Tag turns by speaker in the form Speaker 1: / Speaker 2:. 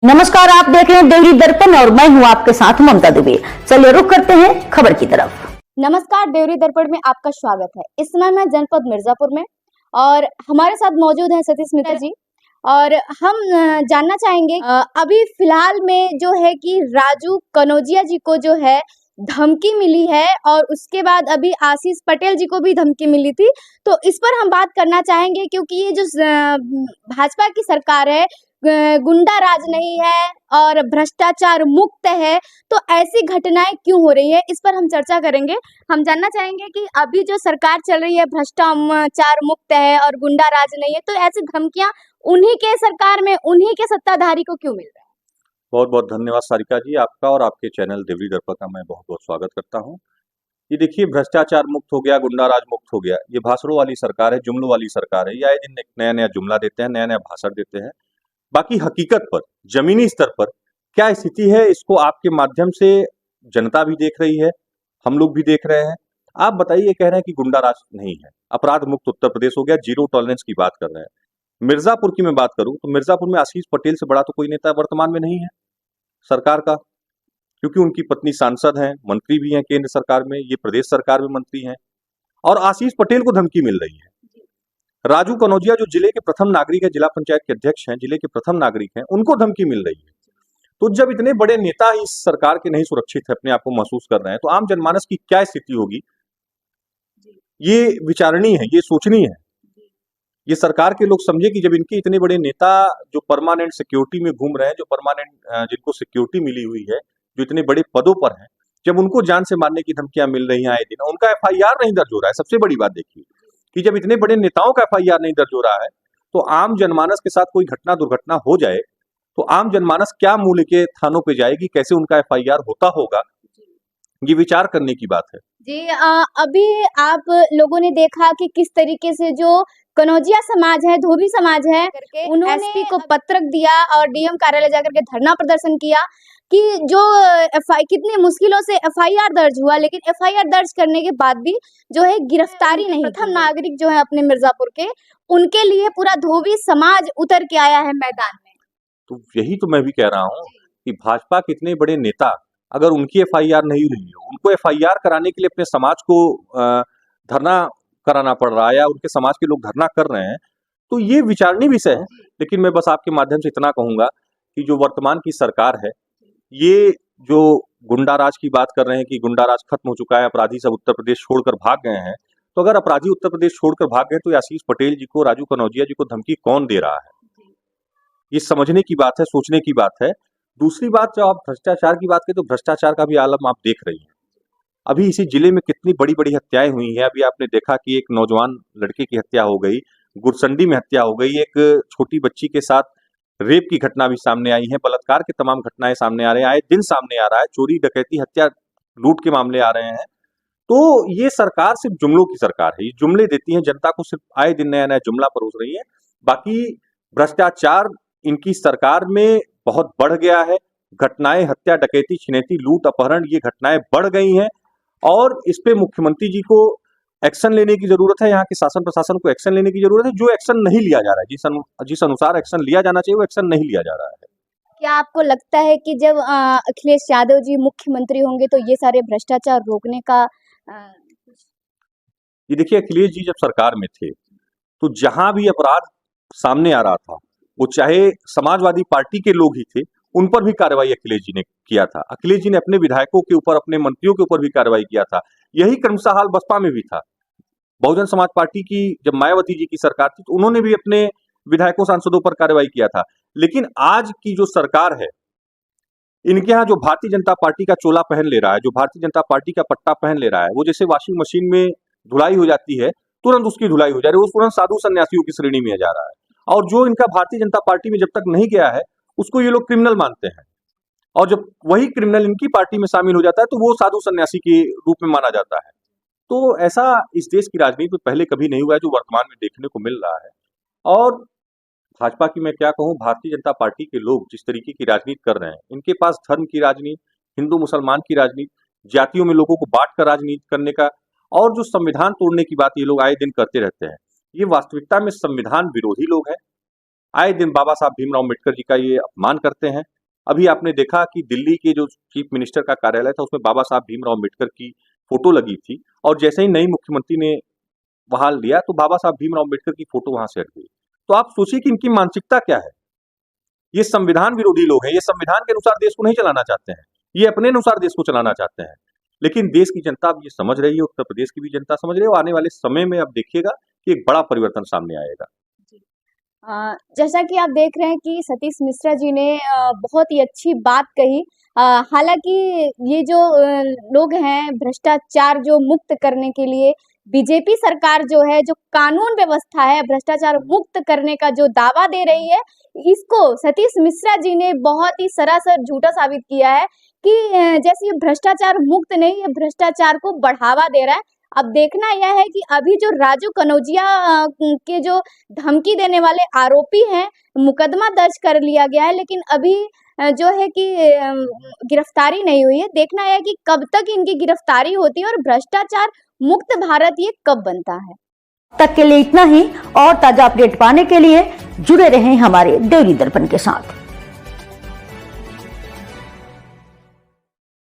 Speaker 1: नमस्कार, आप देख रहे हैं देवरी दर्पण और मैं हूं आपके साथ ममता दुबे। चलिए रुक करते हैं खबर की तरफ।
Speaker 2: नमस्कार, देवरी दर्पण में आपका स्वागत है। इस समय मैं जनपद मिर्जापुर में और हमारे साथ मौजूद हैं सतीश मित्र जी और हम जानना चाहेंगे अभी फिलहाल में जो है कि राजू कनौजिया जी को जो है धमकी मिली है और उसके बाद अभी आशीष पटेल जी को भी धमकी मिली थी, तो इस पर हम बात करना चाहेंगे क्योंकि ये जो भाजपा की सरकार है गुंडा राज नहीं है और भ्रष्टाचार मुक्त है, तो ऐसी घटनाएं क्यों हो रही है, इस पर हम चर्चा करेंगे। हम जानना चाहेंगे कि अभी जो सरकार चल रही है भ्रष्टाचार मुक्त है और गुंडा राज नहीं है, तो ऐसी धमकियां उन्हीं के सरकार में उन्हीं के सत्ताधारी को क्यों मिल रहा है?
Speaker 3: बहुत बहुत धन्यवाद सारिका जी, आपका और आपके चैनल देवरी दर्पण का मैं बहुत बहुत स्वागत करता हूं। ये देखिए, भ्रष्टाचार मुक्त हो गया, गुंडा राज मुक्त हो गया, ये भाषणों वाली सरकार है, जुमलों वाली सरकार है। ये आए दिन एक नया नया जुमला देते हैं, नया नया भाषण देते हैं। बाकी हकीकत पर, जमीनी स्तर पर क्या स्थिति है, इसको आपके माध्यम से जनता भी देख रही है, हम लोग भी देख रहे हैं। आप बताइए, कह रहे हैं कि गुंडा राज नहीं है, अपराध मुक्त उत्तर प्रदेश हो गया, जीरो टॉलरेंस की बात कर रहे हैं। मिर्जापुर की मैं बात करूं तो मिर्जापुर में आशीष पटेल से बड़ा तो कोई नेता वर्तमान में नहीं है सरकार का, क्योंकि उनकी पत्नी सांसद हैं, मंत्री भी हैं केंद्र सरकार में, ये प्रदेश सरकार में मंत्री हैं, और आशीष पटेल को धमकी मिल रही है। राजू कनौजिया जो जिले के प्रथम नागरिक है, जिला पंचायत के अध्यक्ष हैं, जिले के प्रथम नागरिक हैं, उनको धमकी मिल रही है। तो जब इतने बड़े नेता ही इस सरकार के नहीं सुरक्षित है, अपने आप को महसूस कर रहे हैं, तो आम जनमानस की क्या स्थिति होगी, ये विचारणी है, ये सोचनी है। ये सरकार के लोग समझे कि जब इनके इतने बड़े नेता जो परमानेंट सिक्योरिटी में घूम रहे हैं, जो परमानेंट जिनको सिक्योरिटी मिली हुई है, जो इतने बड़े पदों पर हैं, जब उनको जान से मारने की धमकियां मिल रही हैं आए दिन, उनका एफआईआर नहीं दर्ज हो रहा है। सबसे बड़ी बात देखिए कि जब इतने बड़े नेताओं का एफआईआर नहीं दर्ज हो रहा है, तो आम जनमानस के साथ कोई घटना दुर्घटना हो जाए तो आम जनमानस क्या मूल्य के थानों पे जाएगी, कैसे उनका एफआईआर होता होगा, ये विचार करने की बात है।
Speaker 2: जी, अभी आप लोगों ने देखा कि किस तरीके से जो कनौजिया समाज है, धोबी समाज है, उन्होंने एसपी को पत्रक दिया और डीएम कार्यालय जाकर के धरना प्रदर्शन किया कि जो कितनी मुश्किलों से एफआईआर दर्ज हुआ, लेकिन एफआईआर दर्ज करने के बाद भी जो है गिरफ्तारी नहीं। प्रथम नागरिक जो है अपने मिर्जापुर के, उनके लिए पूरा धोबी समाज उतर के आया है मैदान में।
Speaker 3: तो यही तो मैं भी कह रहा हूँ कि भाजपा के इतने बड़े नेता, अगर उनकी एफआईआर नहीं हुई है, उनको एफआईआर कराने के लिए अपने समाज को धरना कराना पड़ रहा है या उनके समाज के लोग धरना कर रहे हैं, तो ये विचारणीय विषय है। लेकिन मैं बस आपके माध्यम से इतना कहूंगा कि जो वर्तमान की सरकार है, ये जो गुंडा राज की बात कर रहे हैं कि गुंडा राज खत्म हो चुका है, अपराधी सब उत्तर प्रदेश छोड़कर भाग गए हैं, तो अगर अपराधी उत्तर प्रदेश छोड़कर भाग गए तो आशीष पटेल जी को, राजू कनौजिया जी को धमकी कौन दे रहा है, ये समझने की बात है, सोचने की बात है। दूसरी बात, जब आप भ्रष्टाचार की बात करें तो भ्रष्टाचार का भी आलम आप देख रही हैं। अभी इसी जिले में कितनी बड़ी बड़ी हत्याएं हुई हैं। अभी आपने देखा कि एक नौजवान लड़के की हत्या हो गई, गुरसंडी में हत्या हो गई, एक छोटी बच्ची के साथ रेप की घटना भी सामने आई है, बलात्कार के तमाम घटनाएं सामने आ रहे हैं, आए दिन सामने आ रहा है, चोरी डकैती हत्या लूट के मामले आ रहे हैं। तो ये सरकार सिर्फ जुमलों की सरकार है, ये जुमले देती है जनता को, सिर्फ आए दिन नया नया जुमला परोस रही है। बाकी भ्रष्टाचार इनकी सरकार में बहुत बढ़ गया है। घटनाएं, हत्या डकैती छिनैती लूट अपहरण, ये घटनाएं बढ़ गई हैं और इस पे मुख्यमंत्री जी को एक्शन लेने की जरूरत है, यहाँ के शासन प्रशासन को एक्शन लेने की जरूरत है। जो एक्शन नहीं लिया जा रहा है, जिस अनुसार एक्शन लिया जाना चाहिए, वो एक्शन नहीं लिया जा रहा है।
Speaker 2: क्या आपको लगता है कि जब अखिलेश यादव जी मुख्यमंत्री होंगे तो ये सारे भ्रष्टाचार रोकने का
Speaker 3: ये देखिए, अखिलेश जी जब सरकार में थे तो जहां भी अपराध सामने आ रहा था, वो चाहे समाजवादी पार्टी के लोग ही थे, उन पर भी कार्रवाई अखिलेश जी ने किया था। अखिलेश जी ने अपने विधायकों के ऊपर, अपने मंत्रियों के ऊपर भी कार्रवाई किया था। यही क्रमशः हाल बसपा में भी था। बहुजन समाज पार्टी की जब मायावती जी की सरकार थी तो उन्होंने भी अपने विधायकों सांसदों पर कार्रवाई किया था। लेकिन आज की जो सरकार है, इनके यहाँ जो भारतीय जनता पार्टी का चोला पहन ले रहा है, जो भारतीय जनता पार्टी का पट्टा पहन ले रहा है, वो जैसे वॉशिंग मशीन में धुलाई हो जाती है, तुरंत उसकी धुलाई हो जा रही है, वो तुरंत साधु सन्यासियों की श्रेणी में जा रहा है। और जो इनका भारतीय जनता पार्टी में जब तक नहीं गया है, उसको ये लोग क्रिमिनल मानते हैं, और जब वही क्रिमिनल इनकी पार्टी में शामिल हो जाता है तो वो साधु सन्यासी के रूप में माना जाता है। तो ऐसा इस देश की राजनीति में पहले कभी नहीं हुआ है, जो वर्तमान में देखने को मिल रहा है। और भाजपा की मैं क्या कहूँ, भारतीय जनता पार्टी के लोग जिस तरीके की राजनीति कर रहे हैं, इनके पास धर्म की राजनीति, हिंदू मुसलमान की राजनीति, जातियों में लोगों को बांट कर राजनीति करने का, और जो संविधान तोड़ने की बात ये लोग आए दिन करते रहते हैं, ये वास्तविकता में संविधान विरोधी लोग हैं। आए दिन बाबा साहब भीमराव अम्बेडकर जी का ये अपमान करते हैं। अभी आपने देखा कि दिल्ली के जो चीफ मिनिस्टर का कार्यालय था उसमें बाबा साहब भीमराव अम्बेडकर की फोटो लगी थी, और जैसे ही नई मुख्यमंत्री ने वहां लिया तो बाबा साहब भीमराव अम्बेडकर की फोटो वहां से हट गई। तो आप सोचिए कि इनकी मानसिकता क्या है। ये संविधान विरोधी लोग हैं, ये संविधान के अनुसार देश को नहीं चलाना चाहते हैं, ये अपने अनुसार देश को चलाना चाहते हैं। लेकिन देश की जनता अब ये समझ रही है, उत्तर प्रदेश की भी जनता समझ रही है, और आने वाले समय में अब देखिएगा कि एक बड़ा परिवर्तन सामने आएगा।
Speaker 2: जैसा कि आप देख रहे हैं कि सतीश मिश्रा जी ने बहुत ही अच्छी बात कही। हालांकि ये जो लोग हैं भ्रष्टाचार जो मुक्त करने के लिए बीजेपी सरकार जो है, जो कानून व्यवस्था है भ्रष्टाचार मुक्त करने का जो दावा दे रही है, इसको सतीश मिश्रा जी ने बहुत ही सरासर झूठा साबित किया है कि जैसे ये भ्रष्टाचार मुक्त नहीं, ये भ्रष्टाचार को बढ़ावा दे रहा है। अब देखना यह है कि अभी जो राजू कनौजिया के जो धमकी देने वाले आरोपी हैं, मुकदमा दर्ज कर लिया गया है, लेकिन अभी जो है कि गिरफ्तारी नहीं हुई है। देखना है कि कब तक इनकी गिरफ्तारी होती है और भ्रष्टाचार मुक्त भारत ये कब बनता है।
Speaker 1: तक के लिए इतना ही, और ताजा अपडेट पाने के लिए जुड़े रहें हमारे डेली दर्पण के साथ।